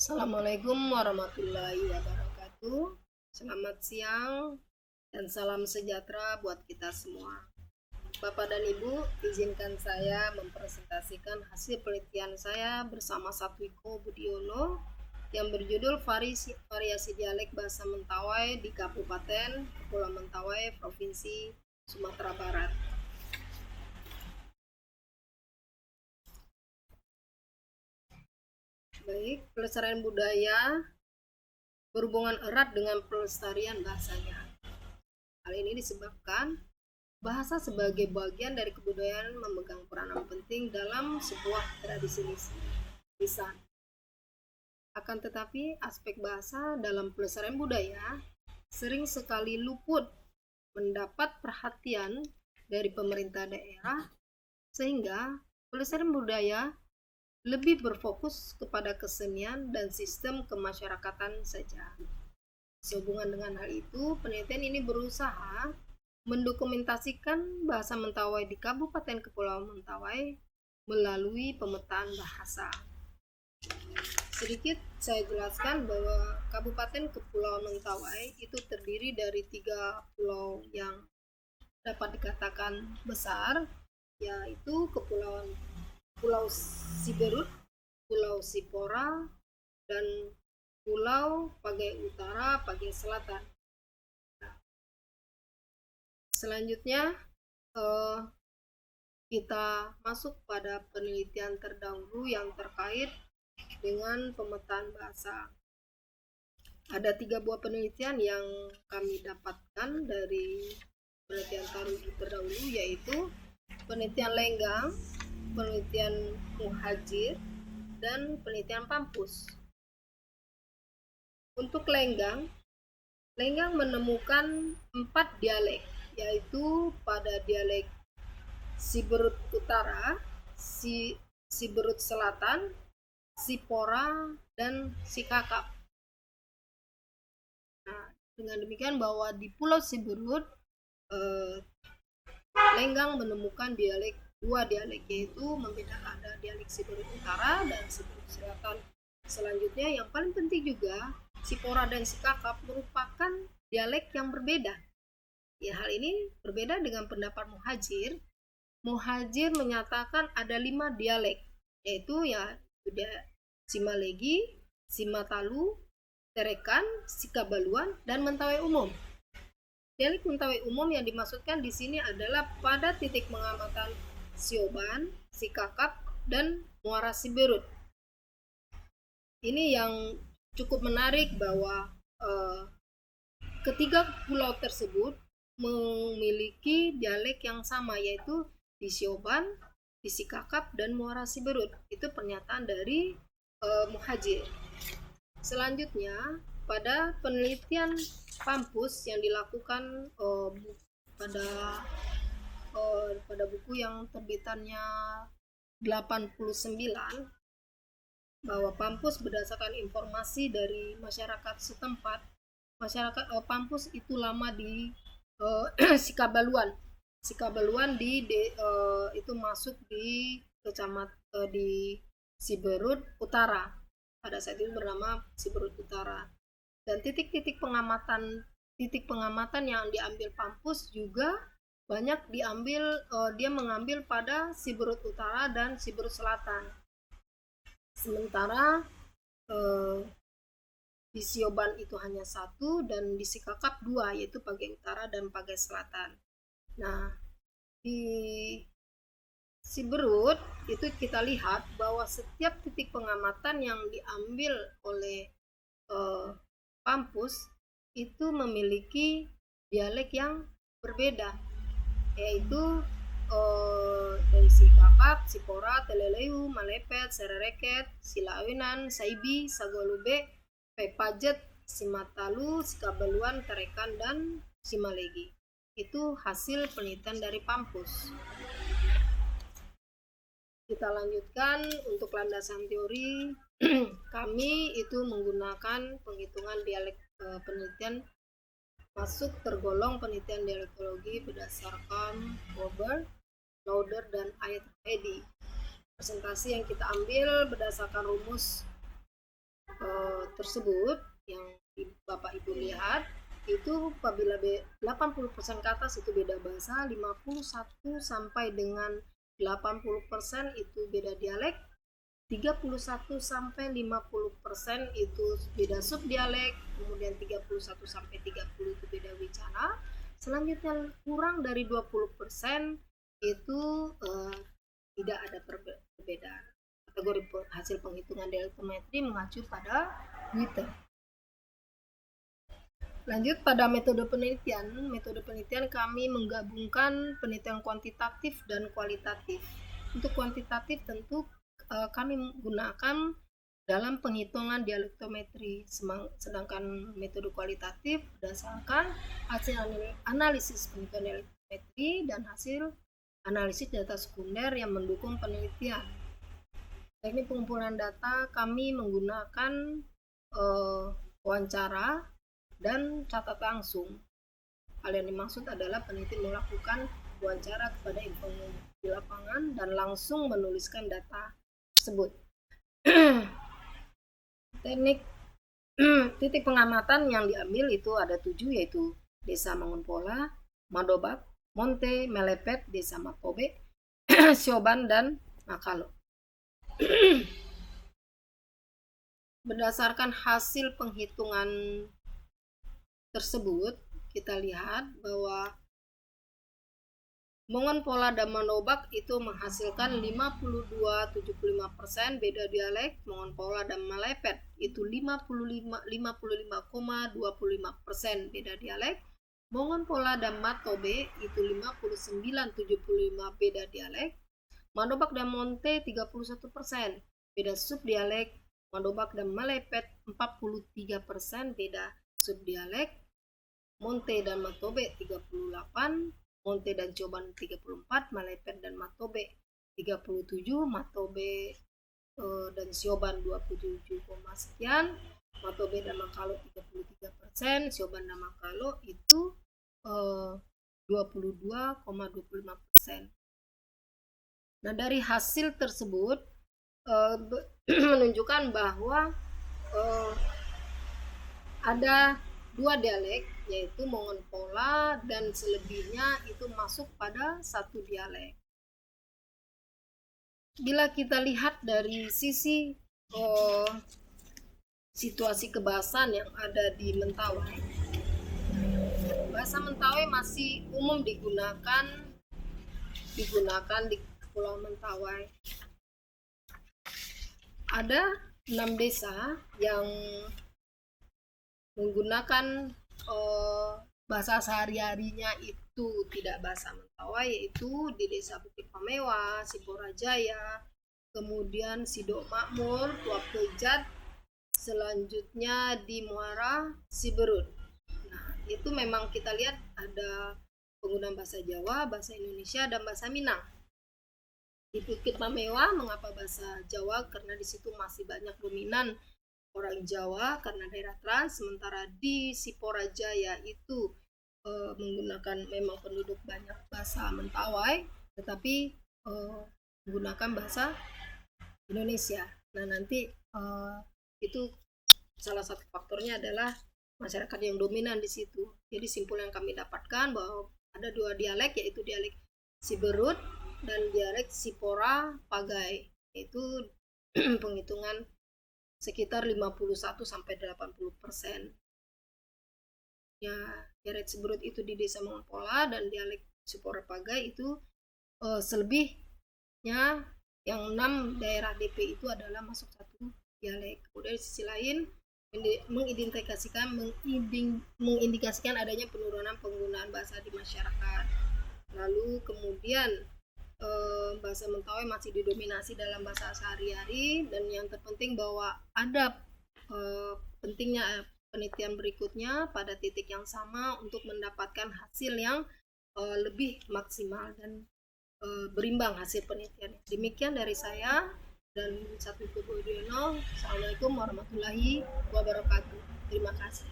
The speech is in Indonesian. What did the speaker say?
Assalamualaikum warahmatullahi wabarakatuh. Selamat siang dan salam sejahtera buat kita semua. Bapak dan Ibu, izinkan saya mempresentasikan hasil penelitian saya bersama Satwiko Budiono yang berjudul Variasi Dialek Bahasa Mentawai di Kabupaten Kepulauan Mentawai, Provinsi Sumatera Barat. Baik, pelestarian budaya berhubungan erat dengan pelestarian bahasanya. Hal ini disebabkan bahasa sebagai bagian dari kebudayaan memegang peranan penting dalam sebuah tradisi lisan. Akan tetapi, aspek bahasa dalam pelestarian budaya sering sekali luput mendapat perhatian dari pemerintah daerah, sehingga pelestarian budaya lebih berfokus kepada kesenian dan sistem kemasyarakatan saja. Sehubungan dengan hal itu, penelitian ini berusaha mendokumentasikan bahasa Mentawai di Kabupaten Kepulauan Mentawai melalui pemetaan bahasa. Sedikit saya jelaskan bahwa Kabupaten Kepulauan Mentawai itu terdiri dari 3 pulau yang dapat dikatakan besar, yaitu Pulau Siberut, Pulau Sipora, dan Pulau Pagai Utara, Pagai Selatan. Selanjutnya kita masuk pada penelitian terdahulu yang terkait dengan pemetaan bahasa. Ada 3 buah penelitian yang kami dapatkan dari penelitian terdahulu, yaitu penelitian Lenggang, penelitian Muhajir, dan penelitian Pampus. Untuk Lenggang menemukan 4 dialek, yaitu pada dialek Siberut Utara, Siberut Selatan, Sipora, dan Sikakap. Nah, dengan demikian bahwa di Pulau Siberut, Lenggang menemukan 2 dialek, yaitu membedakan ada dialek Siberut Utara dan Siberut Selatan. Selanjutnya yang paling penting juga, Sipora dan Sikakap merupakan dialek yang berbeda. Ya, hal ini berbeda dengan pendapat Muhajir. Muhajir menyatakan ada 5 dialek, yaitu Simalegi, Simatalu, Terekan, Sikabaluan, dan Mentawai Umum. Dialek Mentawai Umum yang dimaksudkan di sini adalah pada titik pengamatan Sioban, Sikakap, dan Muara Siberut. Ini yang cukup menarik bahwa ketiga pulau tersebut memiliki dialek yang sama, yaitu di Sioban, di Sikakap, dan Muara Siberut. Itu pernyataan dari Muhajir. Selanjutnya, pada penelitian Pampus yang dilakukan pada buku yang terbitannya 89, bahwa Pampus berdasarkan informasi dari masyarakat setempat, Pampus itu lama di Sikabaluan itu masuk di kecamatan di Siberut Utara. Pada saat itu bernama Siberut Utara. Dan titik pengamatan yang diambil Pampus juga banyak dia mengambil pada Siberut Utara dan Siberut Selatan. Sementara di Sioban itu hanya 1 dan di Sikakap 2, yaitu Pagai Utara dan Pagai Selatan. Nah, di Siberut itu kita lihat bahwa setiap titik pengamatan yang diambil oleh Pampus itu memiliki dialek yang berbeda, yaitu dari Sikakap, Sipora, Teleleu, Malepet, Serereket, Silawinan, Saibi, Sagolube, Pepajet, Simatalu, Sikabaluan, Terekan, dan Simalegi. Itu hasil penelitian dari Pampus. Kita lanjutkan untuk landasan teori. Kami itu menggunakan penghitungan dialek penelitian masuk tergolong penelitian dialektologi berdasarkan Weber, Lauder, dan Ayat-Edi. Presentasi yang kita ambil berdasarkan rumus tersebut yang Bapak Ibu lihat itu apabila 80% ke atas itu beda bahasa, 51 sampai dengan 80% itu beda dialek, 31 sampai 50% itu beda subdialek, kemudian 31 sampai 30 itu beda wicara. Selanjutnya kurang dari 20% itu tidak ada perbedaan. Kategori hasil penghitungan deltometri mengacu pada Twitter. Lanjut pada metode penelitian. Metode penelitian kami menggabungkan penelitian kuantitatif dan kualitatif. Untuk kuantitatif tentu kami menggunakan dalam penghitungan dialektometri, sedangkan metode kualitatif berdasarkan hasil analisis penghitungan dialektometri dan hasil analisis data sekunder yang mendukung penelitian. Teknik pengumpulan data kami menggunakan wawancara dan catat langsung. Hal yang dimaksud adalah peneliti melakukan wawancara kepada informan di lapangan dan langsung menuliskan data tersebut. Teknik titik pengamatan yang diambil itu ada 7, yaitu Desa Mangunpola, Madobak, Monte, Melepet, Desa Matobe, Sioban, dan Makalo. Berdasarkan hasil penghitungan tersebut, kita lihat bahwa Mangunpola dan Madobak itu menghasilkan 52,75% beda dialek. Mangunpola dan Melepet itu 55,25% beda dialek. Mangunpola dan Matobe itu 59,75 beda dialek. Madobak dan Monte 31% beda subdialek. Madobak dan Melepet 43% beda subdialek. Monte dan Matobe 38, Monte dan Sioban 34, Melepet dan Matobe 37, Matobe dan Sioban 27, sekian, Matobe dan Makalo 33%, Sioban dan Makalo itu 22,25%. Nah, dari hasil tersebut menunjukkan bahwa ada 2 dialek, yaitu Mangunpola, dan selebihnya itu masuk pada 1 dialek. Bila kita lihat dari sisi situasi kebahasan yang ada di Mentawai, bahasa Mentawai masih umum digunakan di Pulau Mentawai. Ada 6 desa yang menggunakan bahasa sehari-harinya itu tidak bahasa Mentawai, yaitu di Desa Bukit Pamewa, Siporajaya, kemudian Sidok Makmur, Tuap Pejat, selanjutnya di Muara Siberut. Nah, itu memang kita lihat ada penggunaan bahasa Jawa, bahasa Indonesia, dan bahasa Minang. Di Bukit Pamewa, mengapa bahasa Jawa? Karena di situ masih banyak dominan orang Jawa karena daerah trans, sementara di Siporajaya itu menggunakan memang penduduk banyak bahasa Mentawai, tetapi menggunakan bahasa Indonesia. Nah, nanti itu salah satu faktornya adalah masyarakat yang dominan di situ. Jadi simpul yang kami dapatkan bahwa ada 2 dialek, yaitu dialek Siberut dan dialek Sipora Pagai, yaitu penghitungan sekitar 51-80%. Ya, dialek Siberut itu di Desa Mangunpola dan dialek Sipora Pagai itu selebihnya yang 6 daerah DP itu adalah masuk 1 dialek. Kemudian di sisi lain mengindikasikan adanya penurunan penggunaan bahasa di masyarakat. Lalu kemudian bahasa Mentawai masih didominasi dalam bahasa sehari-hari, dan yang terpenting bahwa ada pentingnya penelitian berikutnya pada titik yang sama untuk mendapatkan hasil yang lebih maksimal dan berimbang hasil penelitian. Demikian dari saya dan Satwiko Budiono. Assalamualaikum warahmatullahi wabarakatuh. Terima kasih.